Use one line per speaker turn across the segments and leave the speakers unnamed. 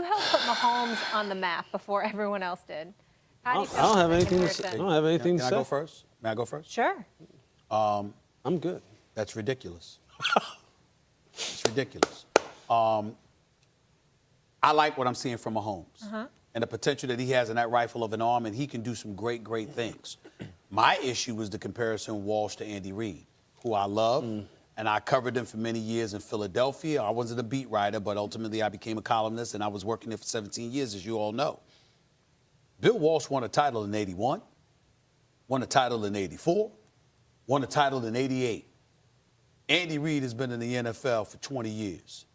helped put Mahomes on the map before everyone else did. How do you feel?
I don't have anything to say. I don't have anything to say.
Can I go first? May I go first?
Sure.
I'm good.
That's ridiculous. It's ridiculous. I like what I'm seeing from Mahomes and the potential that he has in that rifle of an arm, and he can do some great, great things. My issue was the comparison Walsh to Andy Reid, who I love, and I covered him for many years in Philadelphia. I wasn't a beat writer, but ultimately I became a columnist, and I was working there for 17 years, as you all know. Bill Walsh won a title in 81, won a title in 84, won a title in 88. Andy Reid has been in the NFL for 20 years,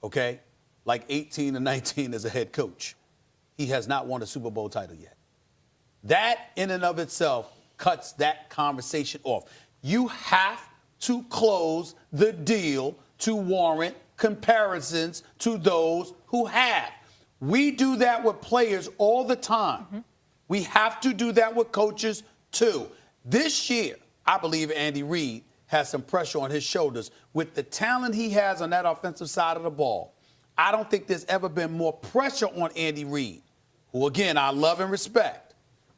okay? Like 18 or 19 as a head coach. He has not won a Super Bowl title yet. That in and of itself cuts that conversation off. You have to close the deal to warrant comparisons to those who have. We do that with players all the time. We have to do that with coaches too. This year, I believe Andy Reid has some pressure on his shoulders with the talent he has on that offensive side of the ball. I don't think there's ever been more pressure on Andy Reid, who, again, I love and respect,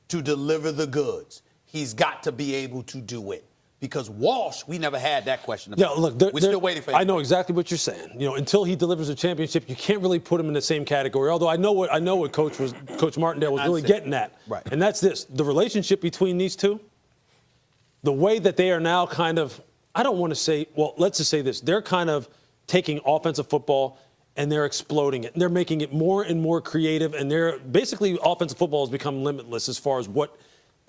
to deliver the goods. He's got to be able to do it. Because Walsh, we never had that question.
Yeah, look,
we're still waiting for him.
I know exactly what you're saying. You know, until he delivers a championship, you can't really put him in the same category. Although I know what Coach Martindale was really getting at.
Right.
And that's this: the relationship between these two, the way that they are now kind of, I don't want to say, well, let's just say this: they're kind of taking offensive football and they're exploding it. And they're making it more and more creative, and they're basically offensive football has become limitless as far as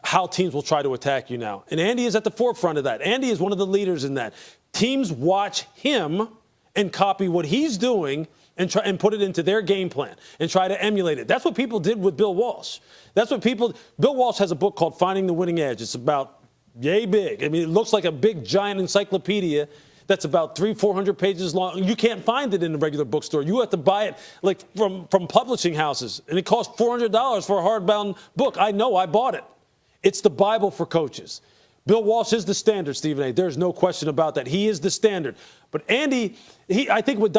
how teams will try to attack you now. And Andy is at the forefront of that. Andy is one of the leaders in that. Teams watch him and copy what he's doing and try and put it into their game plan and try to emulate it. That's what people did with Bill Walsh. Bill Walsh has a book called Finding the Winning Edge. It's about yay big. I mean, it looks like a big, giant encyclopedia that's about 300-400 pages long. You can't find it in a regular bookstore. You have to buy it like from publishing houses. And it costs $400 for a hardbound book. I know, I bought it. It's the Bible for coaches. Bill Walsh is the standard, Stephen A. There's no question about that. He is the standard. But Andy, I think what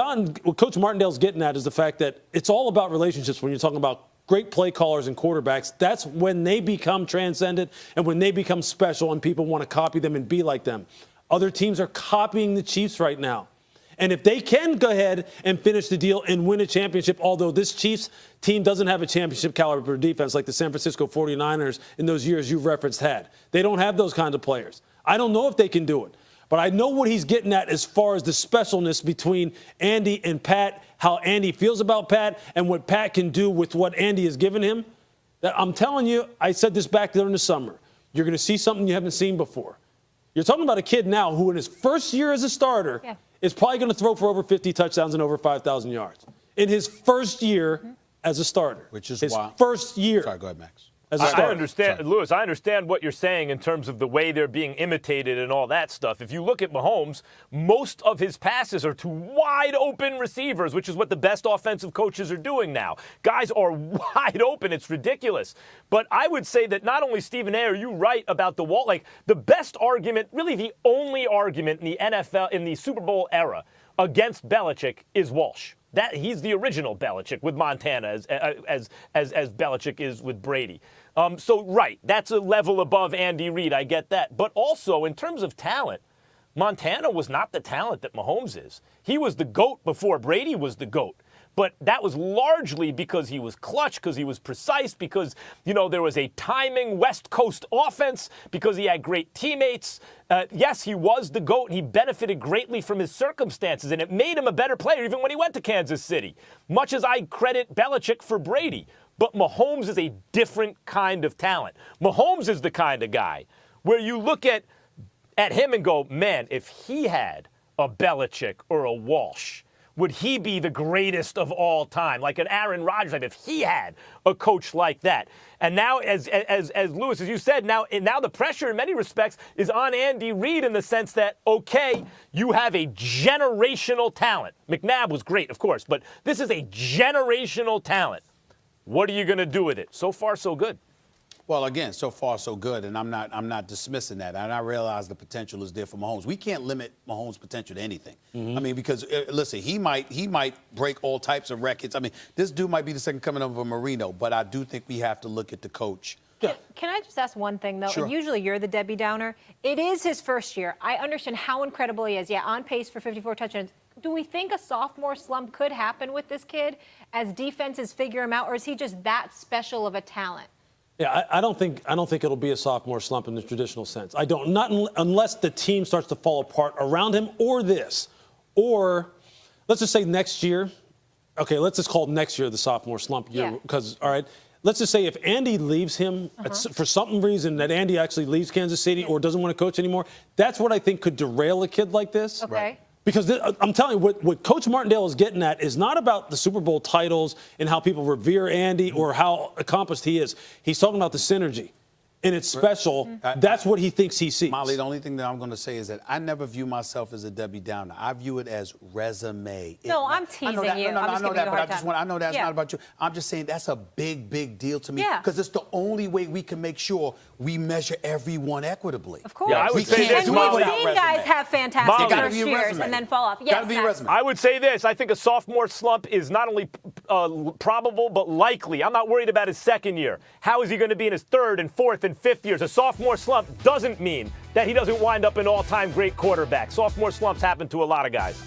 Coach Martindale's getting at is the fact that it's all about relationships when you're talking about great play callers and quarterbacks. That's when they become transcendent and when they become special and people want to copy them and be like them. Other teams are copying the Chiefs right now. And if they can go ahead and finish the deal and win a championship, although this Chiefs team doesn't have a championship caliber defense like the San Francisco 49ers in those years you referenced had. They don't have those kinds of players. I don't know if they can do it. But I know what he's getting at as far as the specialness between Andy and Pat, how Andy feels about Pat, and what Pat can do with what Andy has given him. That I'm telling you, I said this back there in the summer. You're going to see something you haven't seen before. You're talking about a kid now who in his first year as a starter is probably going to throw for over 50 touchdowns and over 5,000 yards. In his first year as a starter.
Which is
his
why.
First year.
Sorry, go ahead, Max.
I understand, Lewis, I understand what you're saying in terms of the way they're being imitated and all that stuff. If you look at Mahomes, most of his passes are to wide open receivers, which is what the best offensive coaches are doing now. Guys are wide open. It's ridiculous. But I would say that not only Stephen A, are you right about the wall? Like the best argument, really the only argument in the NFL, in the Super Bowl era against Belichick is Walsh. He's the original Belichick with Montana as Belichick is with Brady. So, right, that's a level above Andy Reid. I get that. But also, in terms of talent, Montana was not the talent that Mahomes is. He was the GOAT before Brady was the GOAT. But that was largely because he was clutch, because he was precise, because, there was a timing West Coast offense, because he had great teammates. Yes, he was the GOAT, and he benefited greatly from his circumstances, and it made him a better player even when he went to Kansas City, much as I credit Belichick for Brady. But Mahomes is a different kind of talent. Mahomes is the kind of guy where you look at him and go, man, if he had a Belichick or a Walsh, would he be the greatest of all time? Like an Aaron Rodgers, like if he had a coach like that. And now, as Lewis, as you said, now the pressure in many respects is on Andy Reid in the sense that, okay, you have a generational talent. McNabb was great, of course, but this is a generational talent. What are you going to do with it? So far, so good.
Well, again, so far so good, and I'm not dismissing that. And I realize the potential is there for Mahomes. We can't limit Mahomes' potential to anything. I mean, because listen, he might break all types of records. I mean, this dude might be the second coming of a Marino, but I do think we have to look at the coach.
Can I just ask one thing, though?
Sure.
And usually you're the Debbie Downer. It is his first year. I understand how incredible he is. Yeah, on pace for 54 touchdowns. Do we think a sophomore slump could happen with this kid as defenses figure him out, or is he just that special of a talent?
Yeah, I don't think it'll be a sophomore slump in the traditional sense. I don't, not unless the team starts to fall apart around him, or let's just say next year. Okay, let's just call next year the sophomore slump year, because all right. Let's just say if Andy leaves him for some reason, that Andy actually leaves Kansas City or doesn't want to coach anymore, that's what I think could derail a kid like this.
Okay. Right.
Because I'm telling you, what Coach Martindale is getting at is not about the Super Bowl titles and how people revere Andy or how accomplished he is. He's talking about the synergy. And it's special. That's what he thinks he sees.
Molly, the only thing that I'm going to say is that I never view myself as a Debbie Downer. I view it as resume.
No, I'm teasing you.
I know that, but I know that's
Yeah.
not about you. I'm just saying that's a big, big deal to me.
Yeah.
Because it's the only way we can make sure we measure everyone equitably.
Of course.
Yeah, I would
We
say
can't
this,
And
do it
we've
without
seen
resume.
guys have fantastic
Molly.
first years and then fall off. Yes,
Gotta be a
Max.
resume.
I would say this. I think a sophomore slump is not only probable but likely. I'm not worried about his second year. How is he going to be in his third and fourth and fifth years? A sophomore slump doesn't mean that he doesn't wind up an all-time great quarterback. Sophomore slumps happen to a lot of guys.